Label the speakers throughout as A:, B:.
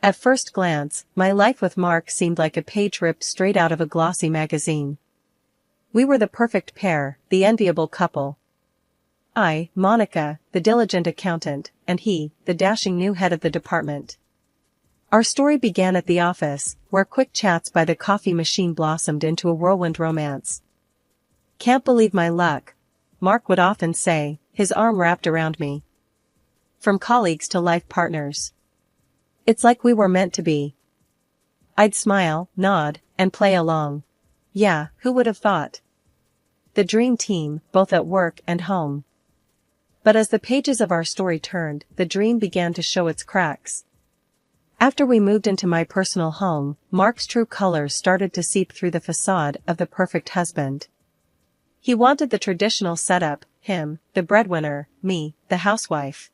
A: At first glance, my life with Mark seemed like a page ripped straight out of a glossy magazine. We were the perfect pair, the enviable couple. I, Monica, the diligent accountant, and he, the dashing new head of the department. Our story began at the office, where quick chats by the coffee machine blossomed into a whirlwind romance. "Can't believe my luck," Mark would often say, his arm wrapped around me. "From colleagues to life partners. It's like we were meant to be." I'd smile, nod, and play along. Yeah, who would have thought? The dream team, both at work and home. But as the pages of our story turned, the dream began to show its cracks. After we moved into my personal home, Mark's true colors started to seep through the facade of the perfect husband. He wanted the traditional setup, him, the breadwinner, me, the housewife.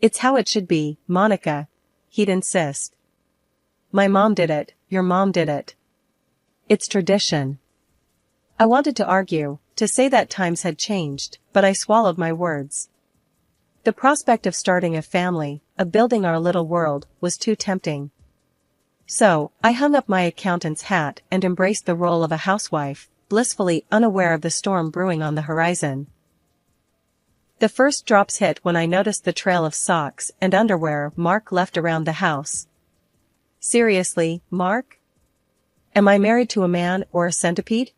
A: "It's how it should be, Monica," he'd insist. "My mom did it, your mom did it. It's tradition." I wanted to argue, to say that times had changed, but I swallowed my words. The prospect of starting a family, of building our little world, was too tempting. So, I hung up my accountant's hat and embraced the role of a housewife, blissfully unaware of the storm brewing on the horizon. The first drops hit when I noticed the trail of socks and underwear Mark left around the house. "Seriously, Mark? Am I married to a man or a centipede?"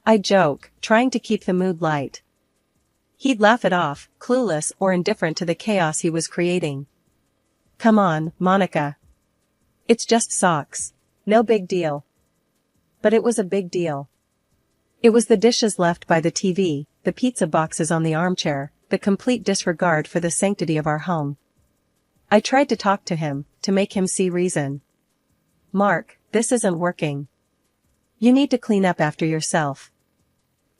A: I joke, trying to keep the mood light. He'd laugh it off, clueless or indifferent to the chaos he was creating. "Come on, Monica. It's just socks. No big deal." But it was a big deal. It was the dishes left by the TV, the pizza boxes on the armchair, the complete disregard for the sanctity of our home. I tried to talk to him, to make him see reason. "Mark, this isn't working. You need to clean up after yourself.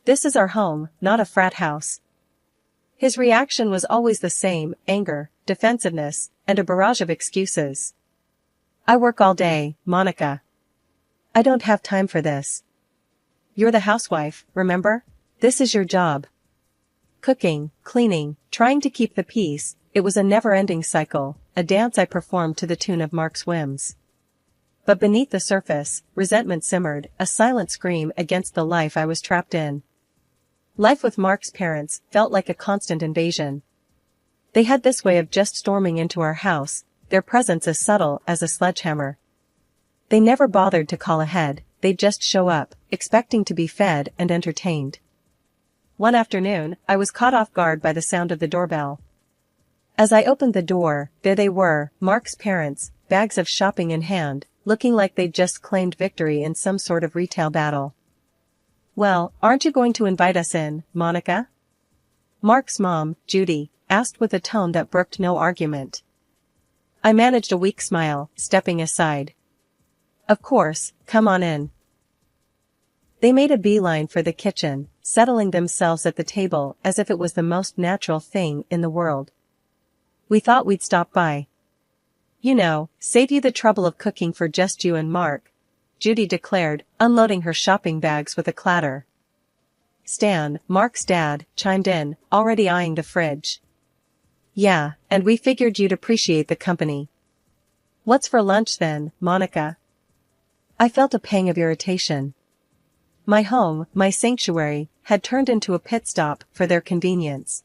A: This is our home, not a frat house." His reaction was always the same: anger, defensiveness, and a barrage of excuses. "I work all day, Monica. I don't have time for this. You're the housewife, remember? This is your job." Cooking, cleaning, trying to keep the peace, it was a never-ending cycle, a dance I performed to the tune of Mark's whims. But beneath the surface, resentment simmered, a silent scream against the life I was trapped in. Life with Mark's parents felt like a constant invasion. They had this way of just storming into our house, their presence as subtle as a sledgehammer. They never bothered to call ahead, they'd just show up, expecting to be fed and entertained. One afternoon, I was caught off guard by the sound of the doorbell. As I opened the door, there they were, Mark's parents, bags of shopping in hand, looking like they'd just claimed victory in some sort of retail battle. "Well, aren't you going to invite us in, Monica?" Mark's mom, Judy, asked with a tone that brooked no argument. I managed a weak smile, stepping aside. "Of course, come on in." They made a beeline for the kitchen, settling themselves at the table as if it was the most natural thing in the world. "We thought we'd stop by. You know, save you the trouble of cooking for just you and Mark," Judy declared, unloading her shopping bags with a clatter. Stan, Mark's dad, chimed in, already eyeing the fridge. "Yeah, and we figured you'd appreciate the company." "What's for lunch then, Monica?" I felt a pang of irritation. My home, my sanctuary, had turned into a pit stop for their convenience.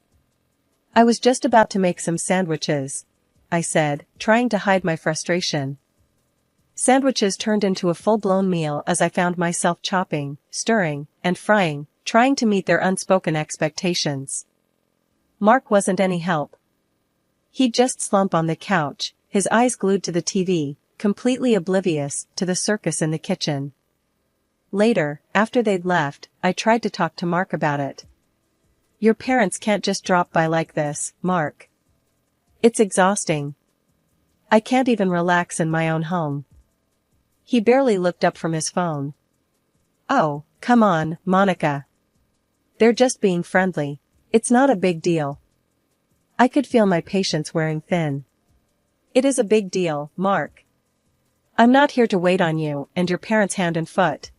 A: "I was just about to make some sandwiches," I said, trying to hide my frustration. Sandwiches turned into a full-blown meal as I found myself chopping, stirring, and frying, trying to meet their unspoken expectations. Mark wasn't any help. He'd just slump on the couch, his eyes glued to the TV, completely oblivious to the circus in the kitchen. Later, after they'd left, I tried to talk to Mark about it. "Your parents can't just drop by like this, Mark. It's exhausting. I can't even relax in my own home." He barely looked up from his phone. "Oh, come on, Monica. They're just being friendly. It's not a big deal." I could feel my patience wearing thin. "It is a big deal, Mark. I'm not here to wait on you and your parents hand and foot.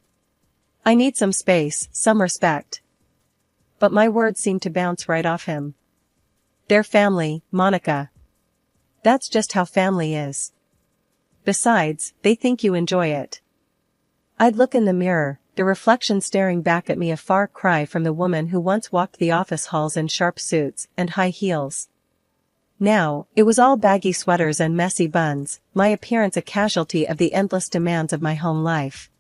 A: I need some space, some respect." But my words seemed to bounce right off him. "They're family, Monica. That's just how family is. Besides, they think you enjoy it. I'd look in the mirror, the reflection staring back at me, a far cry from the woman who once walked the office halls in sharp suits and high heels. Now, it was all baggy sweaters and messy buns, my appearance a casualty of the endless demands of my home life.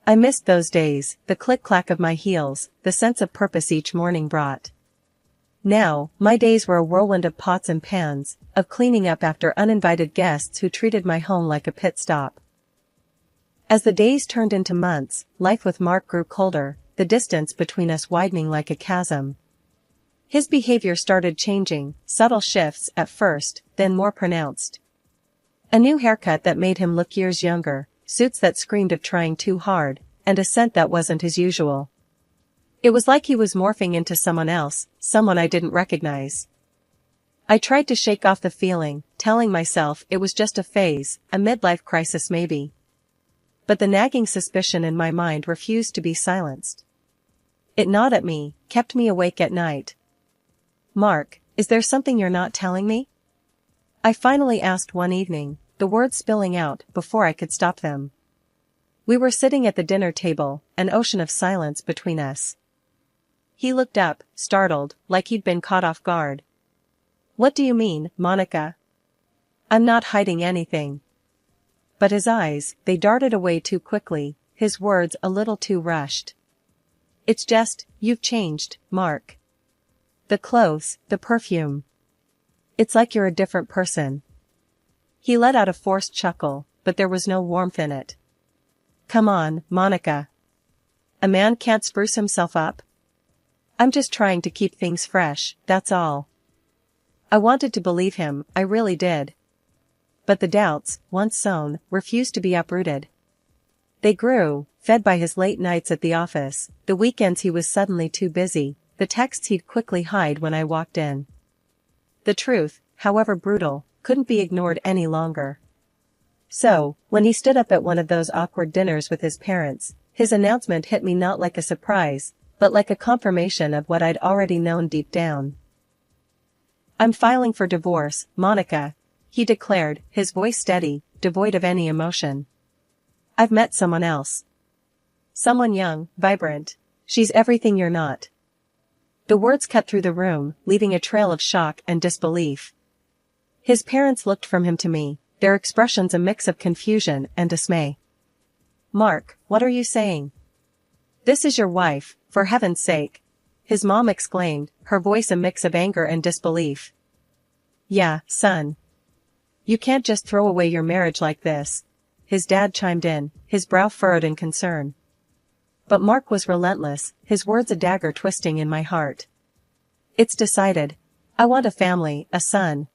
A: I missed those days, the click-clack of my heels, the sense of purpose each morning brought. Now, my days were a whirlwind of pots and pans, of cleaning up after uninvited guests who treated my home like a pit stop. As the days turned into months, life with Mark grew colder, the distance between us widening like a chasm. His behavior started changing, subtle shifts at first, then more pronounced. A new haircut that made him look years younger, suits that screamed of trying too hard, and a scent that wasn't his usual. It was like he was morphing into someone else, someone I didn't recognize. I tried to shake off the feeling, telling myself it was just a phase, a midlife crisis maybe. But the nagging suspicion in my mind refused to be silenced. It gnawed at me, kept me awake at night. "Mark, is there something you're not telling me?" I finally asked one evening, the words spilling out before I could stop them. We were sitting at the dinner table, an ocean of silence between us. He looked up, startled, like he'd been caught off guard. "What do you mean, Monica?" "I'm not hiding anything." But his eyes, they darted away too quickly, his words a little too rushed. "It's just, you've changed, Mark. The clothes, the perfume. It's like you're a different person." He let out a forced chuckle, but there was no warmth in it. "Come on, Monica. A man can't spruce himself up?" "I'm just trying to keep things fresh, that's all." I wanted to believe him, I really did. But the doubts, once sown, refused to be uprooted. They grew, fed by his late nights at the office, the weekends he was suddenly too busy, the texts he'd quickly hide when I walked in. The truth, however brutal, couldn't be ignored any longer. So, when he stood up at one of those awkward dinners with his parents, his announcement hit me not like a surprise, but like a confirmation of what I'd already known deep down. "I'm filing for divorce, Monica," he declared, his voice steady, devoid of any emotion. "I've met someone else. Someone young, vibrant. She's everything you're not." The words cut through the room, leaving a trail of shock and disbelief. His parents looked from him to me, their expressions a mix of confusion and dismay. "Mark, what are you saying? This is your wife, for heaven's sake," his mom exclaimed, her voice a mix of anger and disbelief. "Yeah, son. You can't just throw away your marriage like this," his dad chimed in, his brow furrowed in concern. But Mark was relentless, his words a dagger twisting in my heart. "It's decided. I want a family, a son.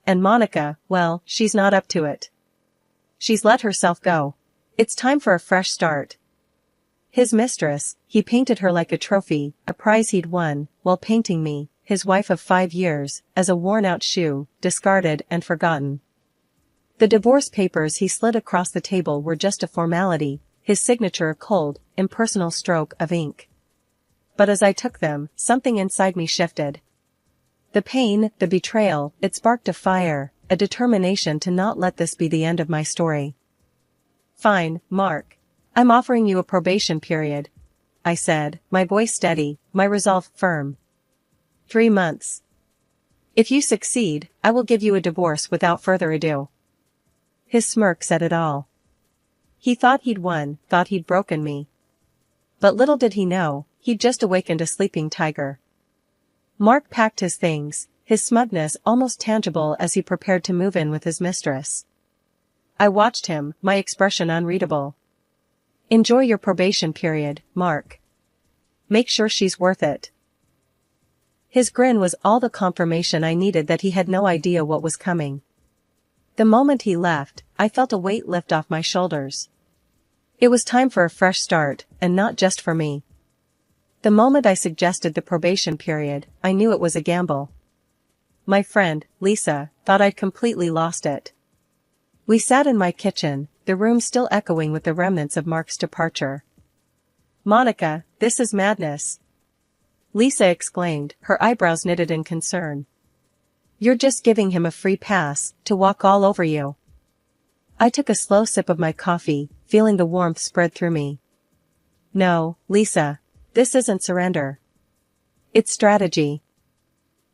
A: And Monica, well, she's not up to it. She's let herself go. It's time for a fresh start." His mistress, he painted her like a trophy, a prize he'd won, while painting me, his wife of 5 years, as a worn-out shoe, discarded and forgotten. The divorce papers he slid across the table were just a formality, his signature a cold, impersonal stroke of ink. But as I took them, something inside me shifted. The pain, the betrayal, it sparked a fire, a determination to not let this be the end of my story. "Fine, Mark. I'm offering you a probation period," I said, my voice steady, my resolve firm. 3 months. If you succeed, I will give you a divorce without further ado." His smirk said it all. He thought he'd won, thought he'd broken me. But little did he know, he'd just awakened a sleeping tiger. Mark packed his things, his smugness almost tangible as he prepared to move in with his mistress. I watched him, my expression unreadable. "Enjoy your probation period, Mark. Make sure she's worth it." His grin was all the confirmation I needed that he had no idea what was coming. The moment he left, I felt a weight lift off my shoulders. It was time for a fresh start, and not just for me. The moment I suggested the probation period, I knew it was a gamble. My friend, Lisa, thought I'd completely lost it. We sat in my kitchen, the room still echoing with the remnants of Mark's departure. "Monica, this is madness," Lisa exclaimed, her eyebrows knitted in concern. "You're just giving him a free pass to walk all over you." I took a slow sip of my coffee, feeling the warmth spread through me. No, Lisa. This isn't surrender. It's strategy.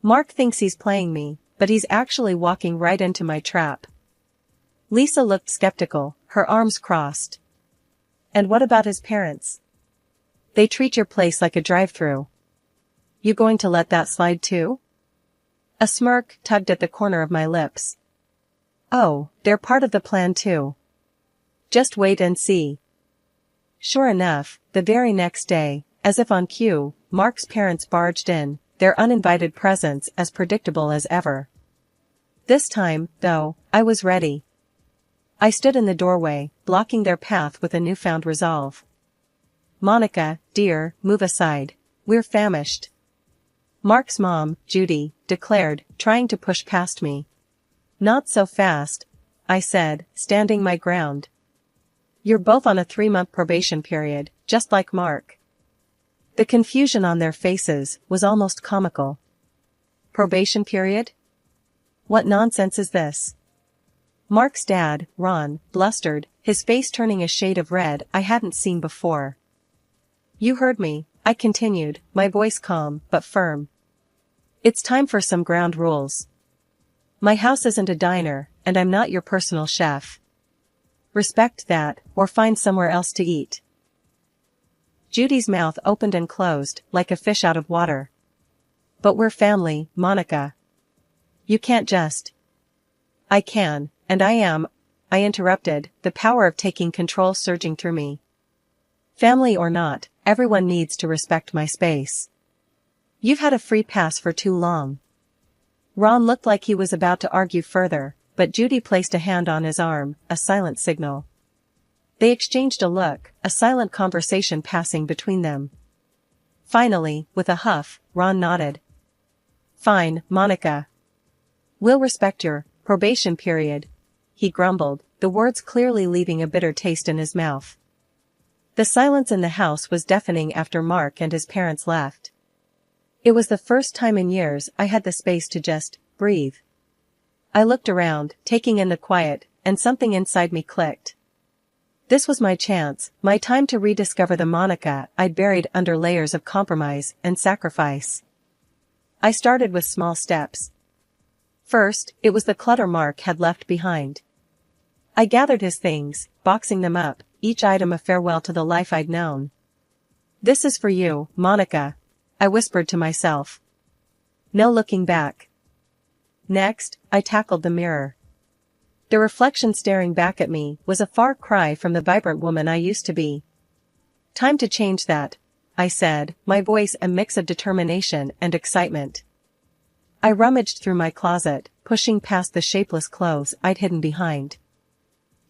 A: Mark thinks he's playing me, but he's actually walking right into my trap. Lisa looked skeptical, her arms crossed. And what about his parents? They treat your place like a drive-through. You going to let that slide too? A smirk tugged at the corner of my lips. Oh, they're part of the plan too. Just wait and see. Sure enough, the very next day, as if on cue, Mark's parents barged in, their uninvited presence as predictable as ever. This time, though, I was ready. I stood in the doorway, blocking their path with a newfound resolve. Monica, dear, move aside. We're famished. Mark's mom, Judy, declared, trying to push past me. Not so fast, I said, standing my ground. You're both on a 3-month probation period, just like Mark. The confusion on their faces was almost comical. Probation period? What nonsense is this? Mark's dad, Ron, blustered, his face turning a shade of red I hadn't seen before. You heard me, I continued, my voice calm but firm. It's time for some ground rules. My house isn't a diner, and I'm not your personal chef. Respect that, or find somewhere else to eat. Judy's mouth opened and closed, like a fish out of water. But we're family, Monica. You can't just. I can, and I am, I interrupted, the power of taking control surging through me. Family or not, everyone needs to respect my space. You've had a free pass for too long. Ron looked like he was about to argue further, but Judy placed a hand on his arm, a silent signal. They exchanged a look, a silent conversation passing between them. Finally, with a huff, Ron nodded. Fine, Monica. We'll respect your probation period, he grumbled, the words clearly leaving a bitter taste in his mouth. The silence in the house was deafening after Mark and his parents left. It was the first time in years I had the space to just breathe. I looked around, taking in the quiet, and something inside me clicked. This was my chance, my time to rediscover the Monica I'd buried under layers of compromise and sacrifice. I started with small steps. First, it was the clutter Mark had left behind. I gathered his things, boxing them up, each item a farewell to the life I'd known. This is for you, Monica, I whispered to myself. No looking back. Next, I tackled the mirror. The reflection staring back at me was a far cry from the vibrant woman I used to be. Time to change that, I said, my voice a mix of determination and excitement. I rummaged through my closet, pushing past the shapeless clothes I'd hidden behind.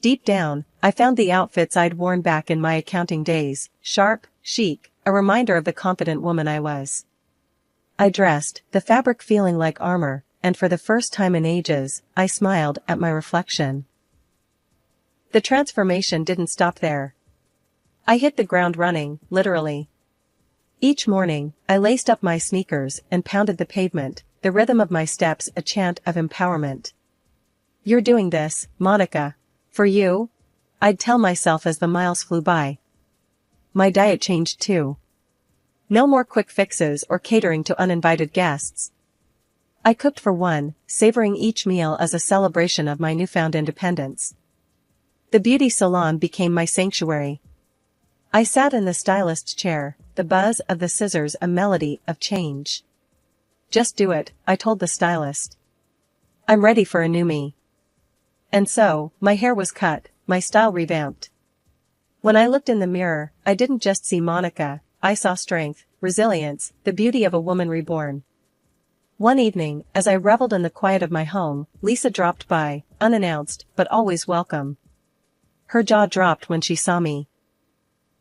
A: Deep down, I found the outfits I'd worn back in my accounting days, sharp, chic, a reminder of the confident woman I was. I dressed, the fabric feeling like armor, and for the first time in ages, I smiled at my reflection. The transformation didn't stop there. I hit the ground running, literally. Each morning, I laced up my sneakers and pounded the pavement, the rhythm of my steps a chant of empowerment. You're doing this, Monica. For you? I'd tell myself as the miles flew by. My diet changed too. No more quick fixes or catering to uninvited guests. I cooked for one, savoring each meal as a celebration of my newfound independence. The beauty salon became my sanctuary. I sat in the stylist's chair, the buzz of the scissors a melody of change. Just do it, I told the stylist. I'm ready for a new me. And so, my hair was cut, my style revamped. When I looked in the mirror, I didn't just see Monica, I saw strength, resilience, the beauty of a woman reborn. One evening, as I reveled in the quiet of my home, Lisa dropped by, unannounced, but always welcome. Her jaw dropped when she saw me.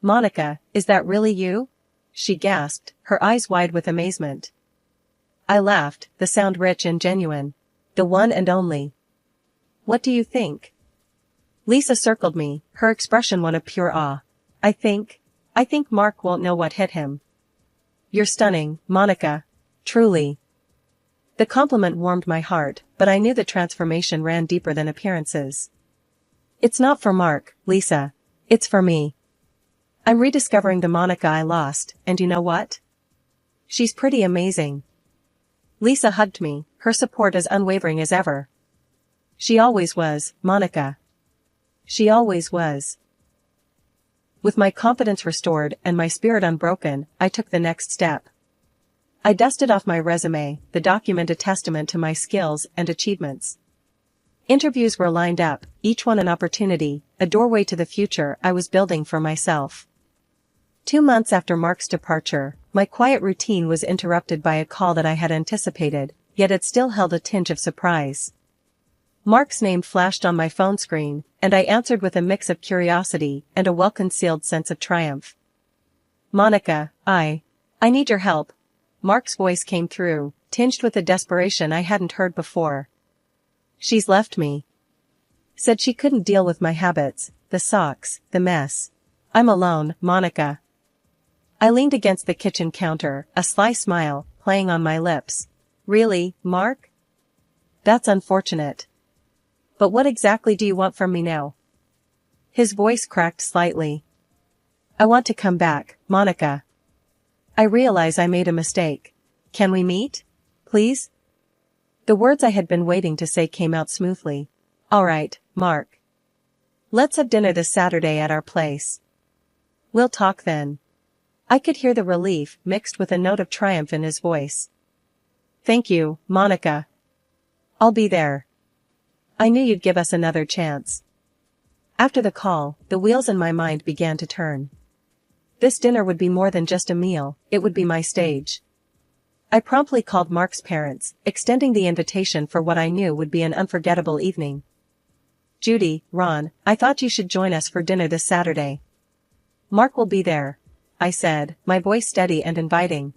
A: Monica, is that really you? She gasped, her eyes wide with amazement. I laughed, the sound rich and genuine. The one and only. What do you think? Lisa circled me, her expression one of pure awe. I think Mark won't know what hit him. You're stunning, Monica. Truly. The compliment warmed my heart, but I knew the transformation ran deeper than appearances. It's not for Mark, Lisa. It's for me. I'm rediscovering the Monica I lost, and you know what? She's pretty amazing. Lisa hugged me, her support as unwavering as ever. She always was, Monica. She always was. With my confidence restored and my spirit unbroken, I took the next step. I dusted off my resume, the document a testament to my skills and achievements. Interviews were lined up, each one an opportunity, a doorway to the future I was building for myself. 2 months after Mark's departure, my quiet routine was interrupted by a call that I had anticipated, yet it still held a tinge of surprise. Mark's name flashed on my phone screen, and I answered with a mix of curiosity and a well-concealed sense of triumph. Monica, I need your help. Mark's voice came through, tinged with a desperation I hadn't heard before. She's left me. Said she couldn't deal with my habits, the socks, the mess. I'm alone, Monica. I leaned against the kitchen counter, a sly smile playing on my lips. Really, Mark? That's unfortunate. But what exactly do you want from me now? His voice cracked slightly. I want to come back, Monica. I realize I made a mistake. Can we meet? Please? The words I had been waiting to say came out smoothly. All right, Mark. Let's have dinner this Saturday at our place. We'll talk then. I could hear the relief mixed with a note of triumph in his voice. Thank you, Monica. I'll be there. I knew you'd give us another chance. After the call, the wheels in my mind began to turn. This dinner would be more than just a meal, it would be my stage. I promptly called Mark's parents, extending the invitation for what I knew would be an unforgettable evening. Judy, Ron, I thought you should join us for dinner this Saturday. Mark will be there, I said, my voice steady and inviting.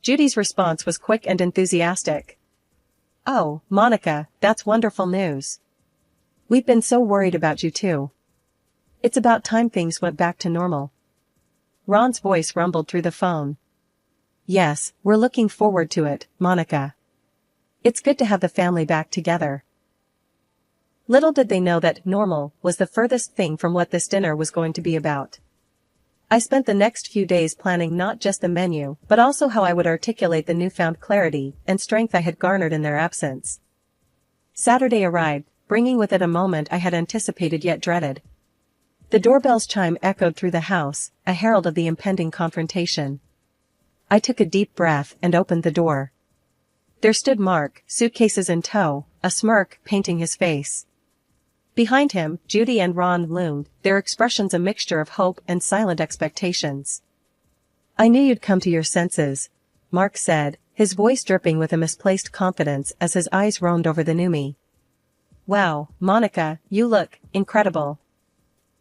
A: Judy's response was quick and enthusiastic. Oh, Monica, that's wonderful news. We've been so worried about you too. It's about time things went back to normal. Ron's voice rumbled through the phone. Yes, we're looking forward to it, Monica. It's good to have the family back together. Little did they know that normal was the furthest thing from what this dinner was going to be about. I spent the next few days planning not just the menu, but also how I would articulate the newfound clarity and strength I had garnered in their absence. Saturday arrived, bringing with it a moment I had anticipated yet dreaded. The doorbell's chime echoed through the house, a herald of the impending confrontation. I took a deep breath and opened the door. There stood Mark, suitcases in tow, a smirk painting his face. Behind him, Judy and Ron loomed, their expressions a mixture of hope and silent expectations. I knew you'd come to your senses, Mark said, his voice dripping with a misplaced confidence as his eyes roamed over the new me. Wow, Monica, you look incredible.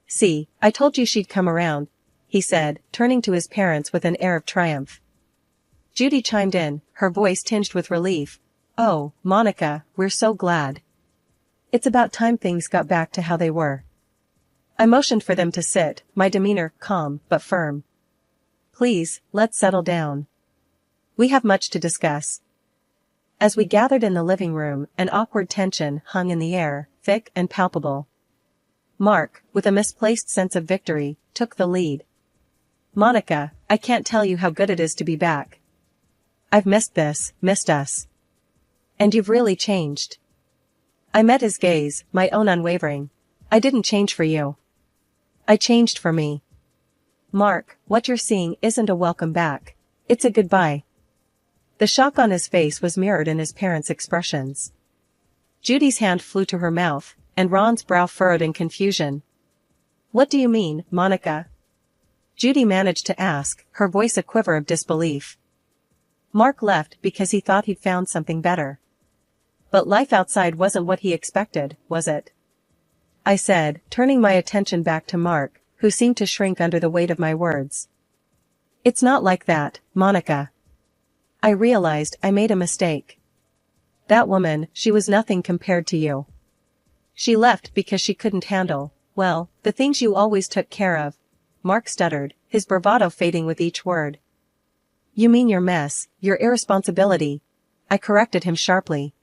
A: See, I told you she'd come around, he said, turning to his parents with an air of triumph. Judy chimed in, her voice tinged with relief. Oh, Monica, we're so glad. It's about time things got back to how they were. I motioned for them to sit, my demeanor calm but firm. Please, let's settle down. We have much to discuss. As we gathered in the living room, an awkward tension hung in the air, thick and palpable. Mark, with a misplaced sense of victory, took the lead. Monica, I can't tell you how good it is to be back. I've missed us. And you've really changed. I met his gaze, my own unwavering. I didn't change for you. I changed for me. Mark, what you're seeing isn't a welcome back. It's a goodbye. The shock on his face was mirrored in his parents' expressions. Judy's hand flew to her mouth, and Ron's brow furrowed in confusion. What do you mean, Monica? Judy managed to ask, her voice a quiver of disbelief. Mark left because he thought he'd found something better. But life outside wasn't what he expected, was it? I said, turning my attention back to Mark, who seemed to shrink under the weight of my words. It's not like that, Monica. I realized I made a mistake. That woman, she was nothing compared to you. She left because she couldn't handle, well, the things you always took care of. Mark stuttered, his bravado fading with each word. You mean your mess, your irresponsibility. I corrected him sharply.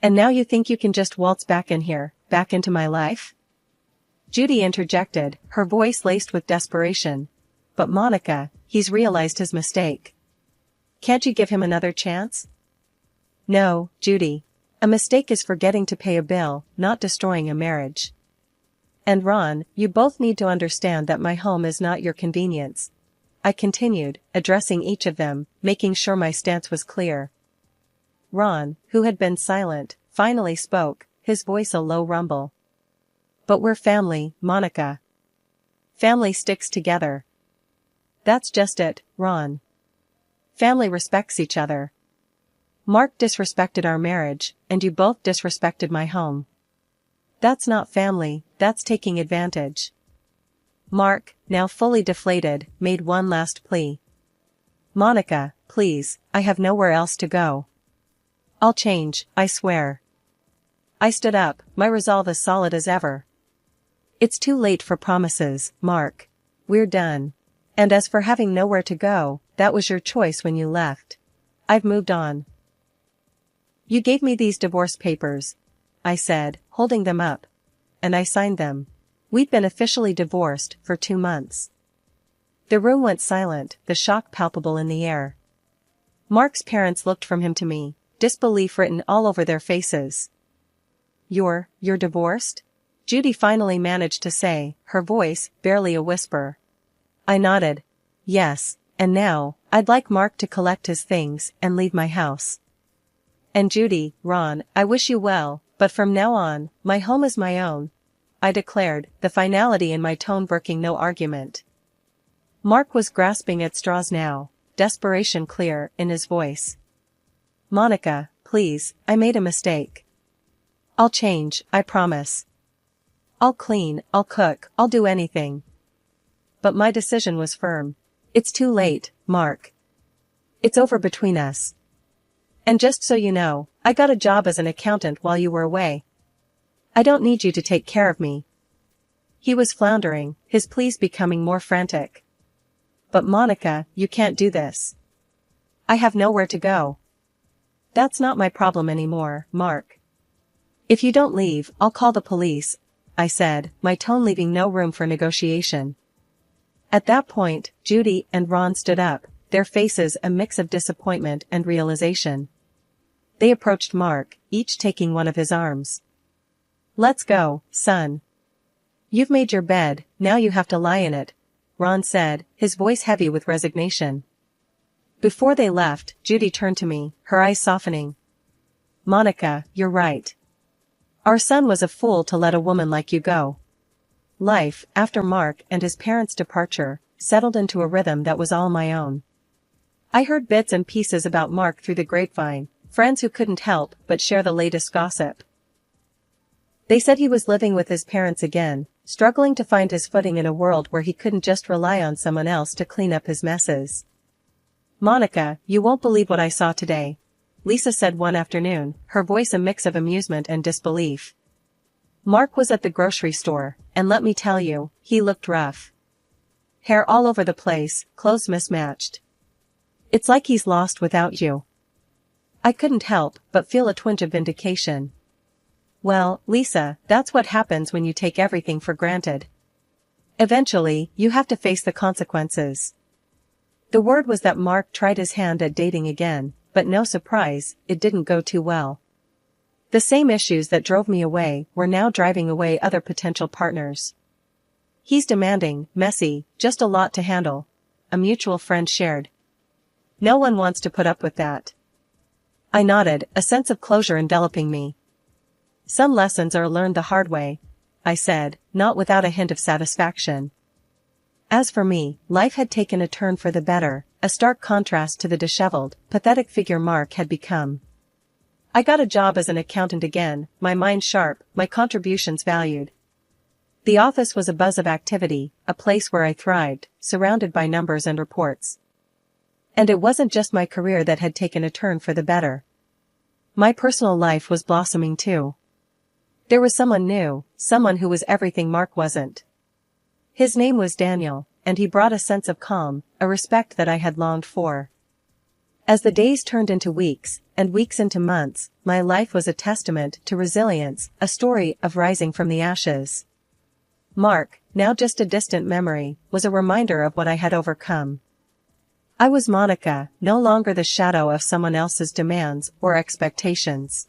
A: And now you think you can just waltz back in here, back into my life? Judy interjected, her voice laced with desperation. But Monica, he's realized his mistake. Can't you give him another chance? No, Judy. A mistake is forgetting to pay a bill, not destroying a marriage. And Ron, you both need to understand that my home is not your convenience. I continued, addressing each of them, making sure my stance was clear. Ron, who had been silent, finally spoke, his voice a low rumble. But we're family, Monica. Family sticks together. That's just it, Ron. Family respects each other. Mark disrespected our marriage, and you both disrespected my home. That's not family, that's taking advantage. Mark, now fully deflated, made one last plea. Monica, please, I have nowhere else to go. I'll change, I swear. I stood up, my resolve as solid as ever. It's too late for promises, Mark. We're done. And as for having nowhere to go, that was your choice when you left. I've moved on. You gave me these divorce papers, I said, holding them up. And I signed them. We'd been officially divorced for 2 months. The room went silent, the shock palpable in the air. Mark's parents looked from him to me, disbelief written all over their faces. You're divorced? Judy finally managed to say, her voice barely a whisper. I nodded. Yes, and now, I'd like Mark to collect his things and leave my house. And Judy, Ron, I wish you well, but from now on, my home is my own, I declared, the finality in my tone broking no argument. Mark was grasping at straws now, desperation clear in his voice. Monica, please, I made a mistake. I'll change, I promise. I'll clean, I'll cook, I'll do anything. But my decision was firm. It's too late, Mark. It's over between us. And just so you know, I got a job as an accountant while you were away. I don't need you to take care of me. He was floundering, his pleas becoming more frantic. But Monica, you can't do this. I have nowhere to go. That's not my problem anymore, Mark. If you don't leave, I'll call the police, I said, my tone leaving no room for negotiation. At that point, Judy and Ron stood up, their faces a mix of disappointment and realization. They approached Mark, each taking one of his arms. Let's go, son. You've made your bed, now you have to lie in it, Ron said, his voice heavy with resignation. Before they left, Judy turned to me, her eyes softening. Monica, you're right. Our son was a fool to let a woman like you go. Life, after Mark and his parents' departure, settled into a rhythm that was all my own. I heard bits and pieces about Mark through the grapevine, friends who couldn't help but share the latest gossip. They said he was living with his parents again, struggling to find his footing in a world where he couldn't just rely on someone else to clean up his messes. Monica, you won't believe what I saw today, Lisa said one afternoon, her voice a mix of amusement and disbelief. Mark was at the grocery store, and let me tell you, he looked rough. Hair all over the place, clothes mismatched. It's like he's lost without you. I couldn't help but feel a twinge of vindication. Well, Lisa, that's what happens when you take everything for granted. Eventually, you have to face the consequences. The word was that Mark tried his hand at dating again, but no surprise, it didn't go too well. The same issues that drove me away were now driving away other potential partners. He's demanding, messy, just a lot to handle, a mutual friend shared. No one wants to put up with that. I nodded, a sense of closure enveloping me. Some lessons are learned the hard way, I said, not without a hint of satisfaction. As for me, life had taken a turn for the better, a stark contrast to the disheveled, pathetic figure Mark had become. I got a job as an accountant again, my mind sharp, my contributions valued. The office was a buzz of activity, a place where I thrived, surrounded by numbers and reports. And it wasn't just my career that had taken a turn for the better. My personal life was blossoming too. There was someone new, someone who was everything Mark wasn't. His name was Daniel, and he brought a sense of calm, a respect that I had longed for. As the days turned into weeks, and weeks into months, my life was a testament to resilience, a story of rising from the ashes. Mark, now just a distant memory, was a reminder of what I had overcome. I was Monica, no longer the shadow of someone else's demands or expectations.